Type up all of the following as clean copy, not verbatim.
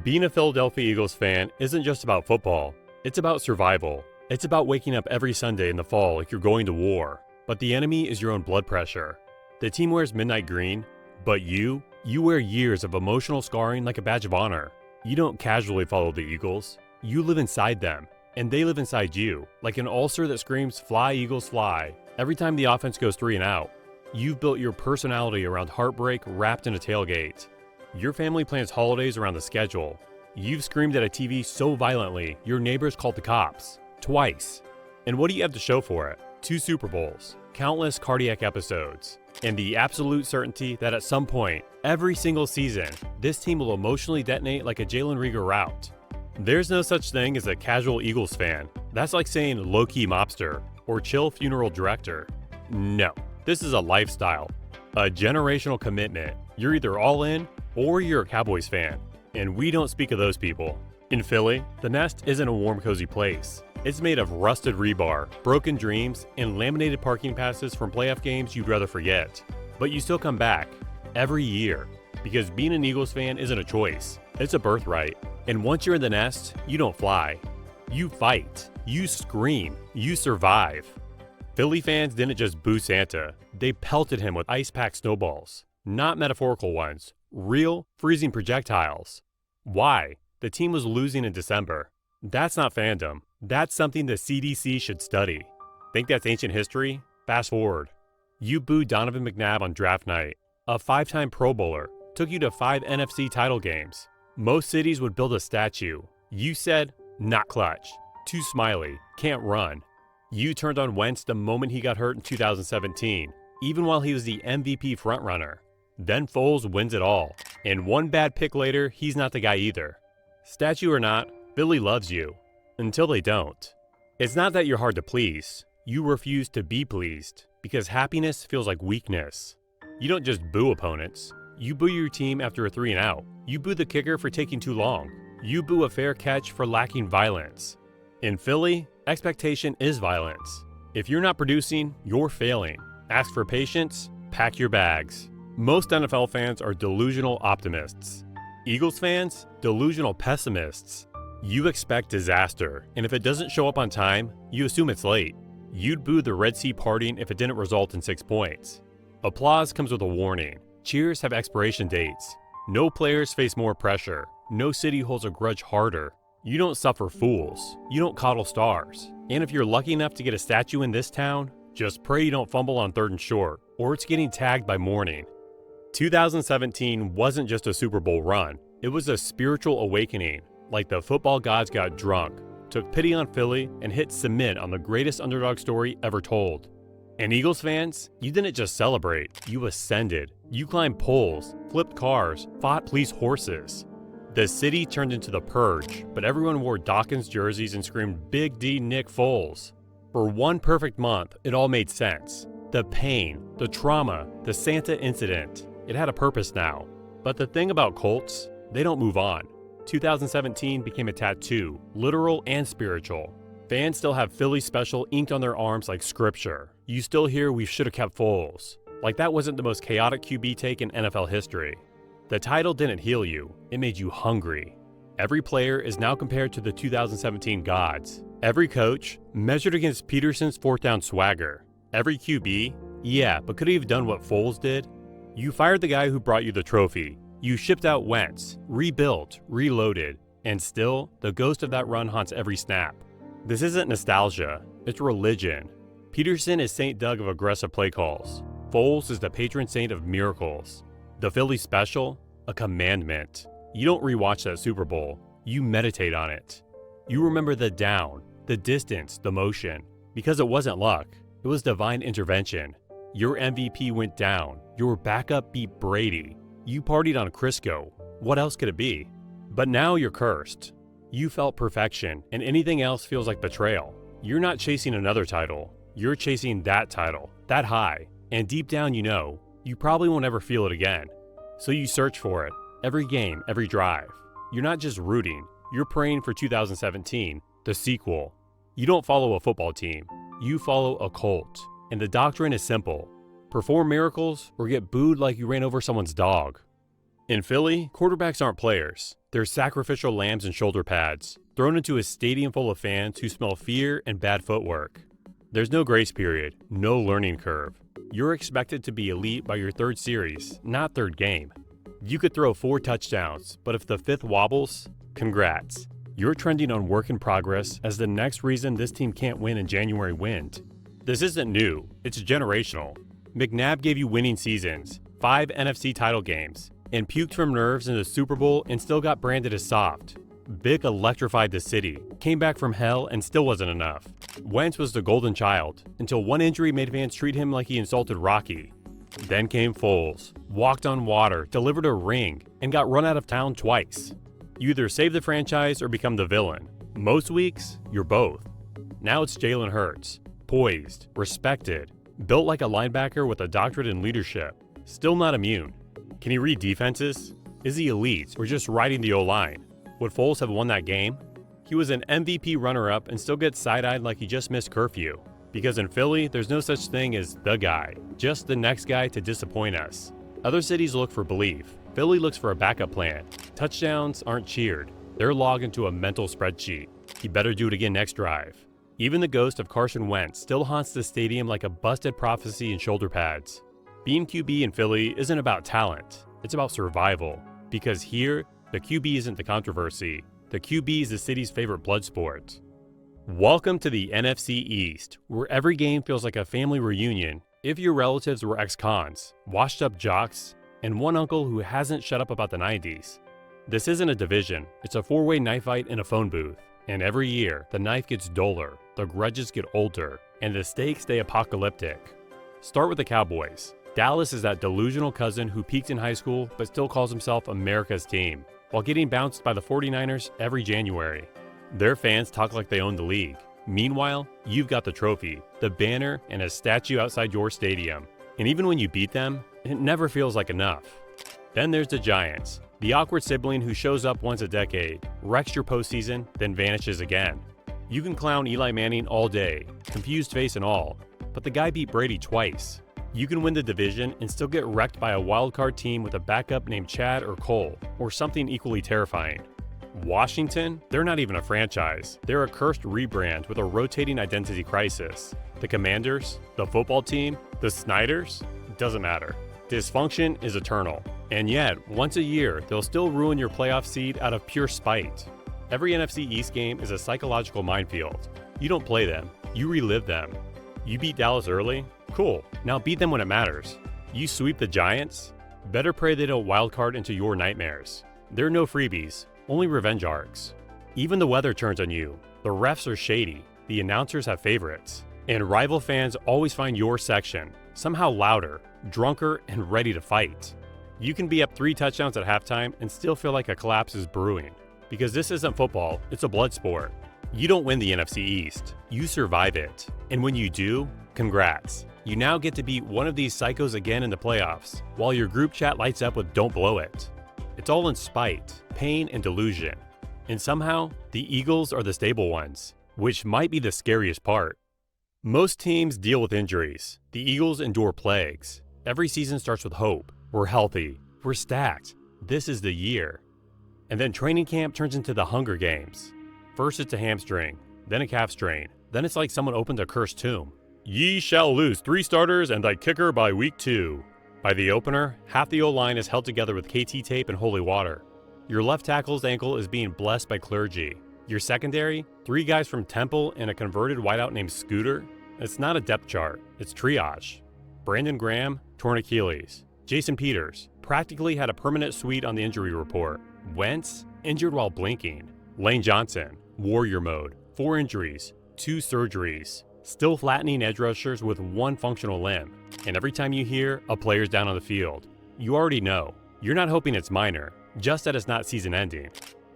Being a Philadelphia Eagles fan isn't just about football. It's about survival. It's about waking up every Sunday in the fall like you're going to war. But the enemy is your own blood pressure. The team wears midnight green, but you wear years of emotional scarring like a badge of honor. You don't casually follow the Eagles. You live inside them, and they live inside you, like an ulcer that screams, "Fly, Eagles, fly," every time the offense goes 3 and out. You've built your personality around heartbreak wrapped in a tailgate. Your family plans holidays around the schedule. You've screamed at a TV so violently, your neighbors called the cops. Twice. And what do you have to show for it? 2 Super Bowls, countless cardiac episodes, and the absolute certainty that at some point, every single season, this team will emotionally detonate like a Jalen Reagor route. There's no such thing as a casual Eagles fan. That's like saying low-key mobster or chill funeral director. No, this is a lifestyle, a generational commitment. You're either all in or you're a Cowboys fan, and we don't speak of those people. In Philly, the nest isn't a warm, cozy place. It's made of rusted rebar, broken dreams, and laminated parking passes from playoff games you'd rather forget. But you still come back, every year, because being an Eagles fan isn't a choice, it's a birthright. And once you're in the nest, you don't fly. You fight, you scream, you survive. Philly fans didn't just boo Santa, they pelted him with ice-packed snowballs. Not metaphorical ones, real, freezing projectiles. Why? The team was losing in December. That's not fandom. That's something the CDC should study. Think that's ancient history? Fast forward. You booed Donovan McNabb on draft night. A 5-time Pro Bowler. Took you to 5 NFC title games. Most cities would build a statue. You said, not clutch. Too smiley. Can't run. You turned on Wentz the moment he got hurt in 2017, even while he was the MVP frontrunner. Then Foles wins it all. And one bad pick later, he's not the guy either. Statue or not, Philly loves you. Until they don't. It's not that you're hard to please. You refuse to be pleased because happiness feels like weakness. You don't just boo opponents. You boo your team after a 3 and out. You boo the kicker for taking too long. You boo a fair catch for lacking violence. In Philly, expectation is violence. If you're not producing, you're failing. Ask for patience, pack your bags. Most NFL fans are delusional optimists. Eagles fans, delusional pessimists. You expect disaster, and if it doesn't show up on time, you assume it's late. You'd boo the Red Sea parting if it didn't result in 6 points. Applause comes with a warning. Cheers have expiration dates. No players face more pressure. No city holds a grudge harder. You don't suffer fools. You don't coddle stars. And if you're lucky enough to get a statue in this town, just pray you don't fumble on 3rd and short, or it's getting tagged by morning. 2017 wasn't just a Super Bowl run. It was a spiritual awakening, like the football gods got drunk, took pity on Philly, and hit cement on the greatest underdog story ever told. And Eagles fans, you didn't just celebrate, you ascended. You climbed poles, flipped cars, fought police horses. The city turned into the purge, but everyone wore Dawkins jerseys and screamed Big D Nick Foles. For one perfect month, it all made sense. The pain, the trauma, the Santa incident. It had a purpose now. But the thing about Colts, they don't move on. 2017 became a tattoo, literal and spiritual. Fans still have Philly special inked on their arms like scripture. You still hear "we should have kept Foles." Like that wasn't the most chaotic QB take in NFL history. The title didn't heal you, it made you hungry. Every player is now compared to the 2017 gods. Every coach measured against Peterson's 4th down swagger. Every QB, yeah, but could he have done what Foles did? You fired the guy who brought you the trophy. You shipped out Wentz, rebuilt, reloaded, and still, the ghost of that run haunts every snap. This isn't nostalgia, it's religion. Peterson is St. Doug of aggressive play calls. Foles is the patron saint of miracles. The Philly special? A commandment. You don't rewatch that Super Bowl, you meditate on it. You remember the down, the distance, the motion. Because it wasn't luck, it was divine intervention. Your MVP went down, your backup beat Brady. You partied on Crisco. What else could it be? But now you're cursed. You felt perfection, and anything else feels like betrayal. You're not chasing another title. You're chasing that title, that high. And deep down you know, you probably won't ever feel it again. So you search for it, every game, every drive. You're not just rooting, you're praying for 2017, the sequel. You don't follow a football team, you follow a cult. And the doctrine is simple. Perform miracles or get booed like you ran over someone's dog. In Philly, quarterbacks aren't players. They're They're sacrificial lambs in shoulder pads, thrown into a stadium full of fans who smell fear and bad footwork. There's no grace period, no learning curve. You're expected to be elite by your third series, not third game. You could throw 4 touchdowns, but if the 5th wobbles, congrats. You're trending on work in progress as the next reason this team can't win in January wind. This isn't new, it's generational. McNabb gave you winning seasons, 5 NFC title games, and puked from nerves in the Super Bowl and still got branded as soft. Vic electrified the city, came back from hell and still wasn't enough. Wentz was the golden child, until one injury made fans treat him like he insulted Rocky. Then came Foles, walked on water, delivered a ring, and got run out of town twice. You either save the franchise or become the villain. Most weeks, you're both. Now it's Jalen Hurts, poised, respected, built like a linebacker with a doctorate in leadership, still not immune. Can he read defenses? Is he elite or just riding the O-line? Would Foles have won that game? He was an MVP runner-up and still gets side-eyed like he just missed curfew. Because in Philly, there's no such thing as the guy, just the next guy to disappoint us. Other cities look for belief. Philly looks for a backup plan. Touchdowns aren't cheered. They're logged into a mental spreadsheet. He better do it again next drive. Even the ghost of Carson Wentz still haunts the stadium like a busted prophecy in shoulder pads. Being QB in Philly isn't about talent. It's about survival. Because here, the QB isn't the controversy. The QB is the city's favorite blood sport. Welcome to the NFC East, where every game feels like a family reunion if your relatives were ex-cons, washed-up jocks, and one uncle who hasn't shut up about the 90s. This isn't a division, it's a 4-way knife fight in a phone booth. And every year, the knife gets duller, the grudges get older, and the stakes stay apocalyptic. Start with the Cowboys. Dallas is that delusional cousin who peaked in high school but still calls himself America's team, while getting bounced by the 49ers every January. Their fans talk like they own the league. Meanwhile, you've got the trophy, the banner, and a statue outside your stadium. And even when you beat them, it never feels like enough. Then there's the Giants, the awkward sibling who shows up once a decade, wrecks your postseason, then vanishes again. You can clown Eli Manning all day, confused face and all, but the guy beat Brady twice. You can win the division and still get wrecked by a wildcard team with a backup named Chad or Cole, or something equally terrifying. Washington? They're not even a franchise. They're a cursed rebrand with a rotating identity crisis. The Commanders? The football team? The Snyders? Doesn't matter. Dysfunction is eternal. And yet, once a year, they'll still ruin your playoff seed out of pure spite. Every NFC East game is a psychological minefield. You don't play them, you relive them. You beat Dallas early? Cool, now beat them when it matters. You sweep the Giants? Better pray they don't wildcard into your nightmares. There are no freebies, only revenge arcs. Even the weather turns on you. The refs are shady, the announcers have favorites. And rival fans always find your section, somehow louder, drunker, and ready to fight. You can be up 3 touchdowns at halftime and still feel like a collapse is brewing. Because this isn't football, it's a blood sport. You don't win the NFC East, you survive it. And when you do, congrats. You now get to beat one of these psychos again in the playoffs, while your group chat lights up with "Don't blow it." It's all in spite, pain, and delusion. And somehow, the Eagles are the stable ones, which might be the scariest part. Most teams deal with injuries. The Eagles endure plagues. Every season starts with hope. We're healthy. We're stacked. This is the year. And then training camp turns into the Hunger Games. First it's a hamstring, then a calf strain, then it's like someone opened a cursed tomb. Ye shall lose 3 starters and thy kicker by week 2. By the opener, half the O-line is held together with KT tape and holy water. Your left tackle's ankle is being blessed by clergy. Your secondary, 3 guys from Temple and a converted wideout named Scooter. It's not a depth chart, it's triage. Brandon Graham, torn Achilles. Jason Peters, practically had a permanent suite on the injury report. Wentz, injured while blinking. Lane Johnson, warrior mode, 4 injuries, 2 surgeries. Still flattening edge rushers with 1 functional limb. And every time you hear a player's down on the field, you already know. You're not hoping it's minor, just that it's not season ending.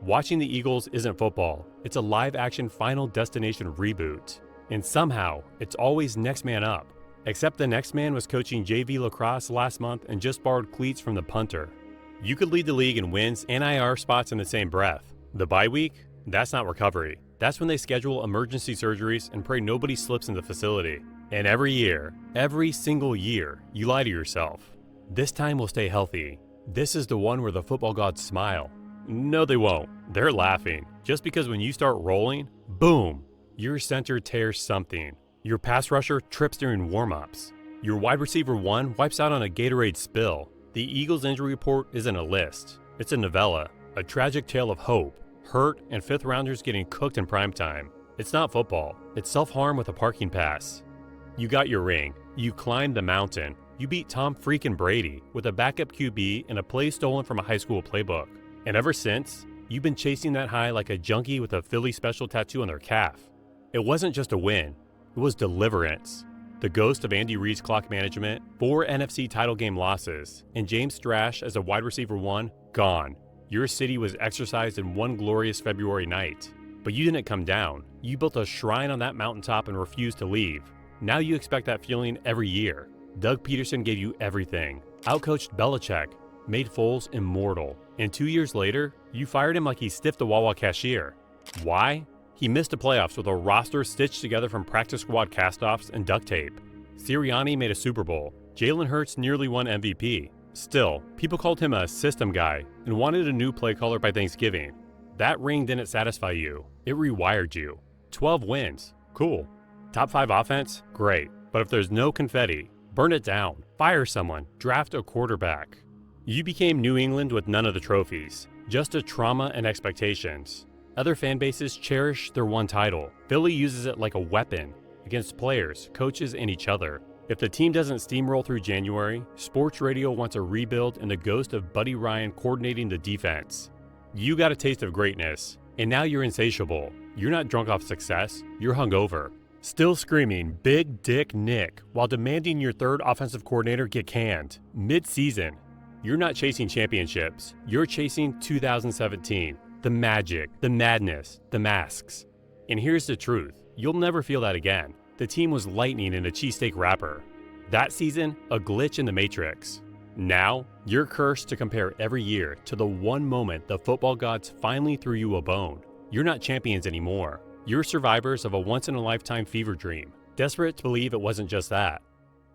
Watching the Eagles isn't football, it's a live-action Final Destination reboot. And somehow, it's always next man up. Except the next man was coaching JV lacrosse last month and just borrowed cleats from the punter. You could lead the league in wins and IR spots in the same breath. The bye week? That's not recovery. That's when they schedule emergency surgeries and pray nobody slips in the facility. And every year, every single year, you lie to yourself. This time we'll stay healthy. This is the one where the football gods smile. No, they won't. They're laughing. Just because when you start rolling, boom, your center tears something. Your pass rusher trips during warm-ups. Your wide receiver one wipes out on a Gatorade spill. The Eagles' injury report isn't a list. It's a novella, a tragic tale of hope, hurt, and fifth-rounders getting cooked in primetime. It's not football. It's self-harm with a parking pass. You got your ring. You climbed the mountain. You beat Tom freaking Brady with a backup QB and a play stolen from a high school playbook. And ever since, you've been chasing that high like a junkie with a Philly special tattoo on their calf. It wasn't just a win. It was deliverance. The ghost of Andy Reid's clock management, 4 NFC title game losses, and James Thrash as a wide receiver one, gone. Your city was exercised in one glorious February night. But you didn't come down. You built a shrine on that mountaintop and refused to leave. Now you expect that feeling every year. Doug Peterson gave you everything. Outcoached Belichick, made Foles immortal. And 2 years later, you fired him like he stiffed a Wawa cashier. Why? He missed the playoffs with a roster stitched together from practice squad castoffs and duct tape. Sirianni made a Super Bowl. Jalen Hurts nearly won MVP. Still, people called him a system guy and wanted a new play caller by Thanksgiving. That ring didn't satisfy you. It rewired you. 12 wins. Cool. Top 5 offense? Great. But if there's no confetti, burn it down. Fire someone. Draft a quarterback. You became New England with none of the trophies. Just a trauma and expectations. Other fan bases cherish their one title. Philly uses it like a weapon against players, coaches, and each other. If the team doesn't steamroll through January, sports radio wants a rebuild and the ghost of Buddy Ryan coordinating the defense. You got a taste of greatness, and now you're insatiable. You're not drunk off success, you're hungover. Still screaming, Big Dick Nick, while demanding your third offensive coordinator get canned, mid-season. You're not chasing championships, you're chasing 2017. The magic, the madness, the masks. And here's the truth, you'll never feel that again. The team was lightning in a cheesesteak wrapper. That season, a glitch in the Matrix. Now, you're cursed to compare every year to the one moment the football gods finally threw you a bone. You're not champions anymore. You're survivors of a once-in-a-lifetime fever dream, desperate to believe it wasn't just that.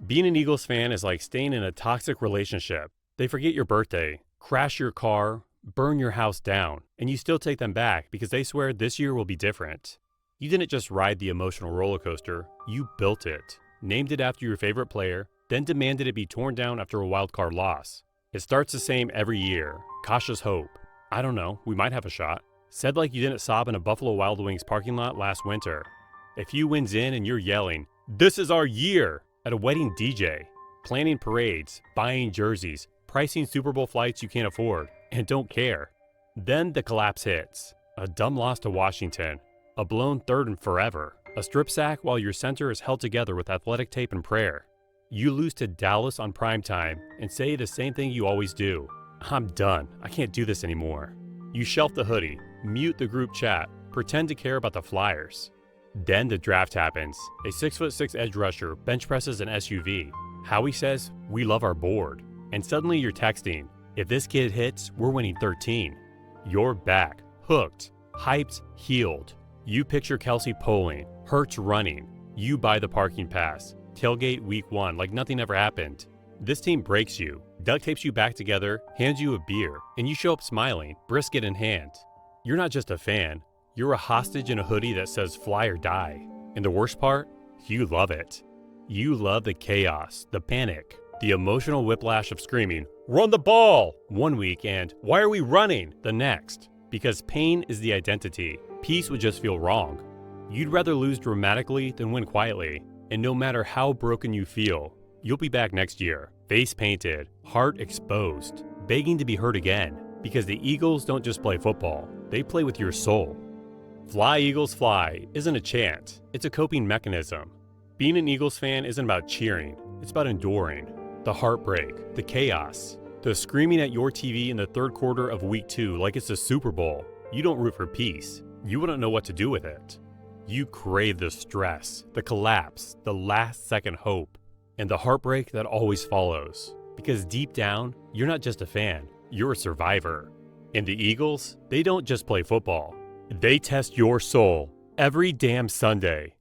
Being an Eagles fan is like staying in a toxic relationship. They forget your birthday, crash your car, burn your house down, and you still take them back because they swear this year will be different. You didn't just ride the emotional roller coaster, you built it, named it after your favorite player, then demanded it be torn down after a wildcard loss. It starts the same every year. Cautious hope. I don't know, we might have a shot. Said like you didn't sob in a Buffalo Wild Wings parking lot last winter. A few wins in and you're yelling, "This is our year!" at a wedding DJ. Planning parades, buying jerseys, pricing Super Bowl flights you can't afford, and don't care. Then the collapse hits. A dumb loss to Washington. A blown third and forever. A strip sack while your center is held together with athletic tape and prayer. You lose to Dallas on primetime and say the same thing you always do. I'm done. I can't do this anymore. You shelf the hoodie, mute the group chat, pretend to care about the Flyers. Then the draft happens. A 6'6" edge rusher bench presses an SUV. Howie says, "We love our board." And suddenly you're texting, "If this kid hits, we're winning 13. You're back, hooked, hyped, healed. You picture Kelsey polling, Hurts running. You buy the parking pass. Tailgate week 1 like nothing ever happened. This team breaks you, duct tapes you back together, hands you a beer, and you show up smiling, brisket in hand. You're not just a fan. You're a hostage in a hoodie that says fly or die. And the worst part? You love it. You love the chaos, the panic, the emotional whiplash of screaming, "Run the ball!" one week and "Why are we running?" the next. Because pain is the identity. Peace would just feel wrong. You'd rather lose dramatically than win quietly. And no matter how broken you feel, you'll be back next year, face painted, heart exposed, begging to be heard again. Because the Eagles don't just play football, they play with your soul. Fly, Eagles, fly isn't a chant, it's a coping mechanism. Being an Eagles fan isn't about cheering, it's about enduring. The heartbreak, the chaos, the screaming at your TV in the third quarter of week 2 like it's the Super Bowl. You don't root for peace. You wouldn't know what to do with it. You crave the stress, the collapse, the last-second hope, and the heartbreak that always follows. Because deep down, you're not just a fan, you're a survivor. And the Eagles, they don't just play football. They test your soul every damn Sunday.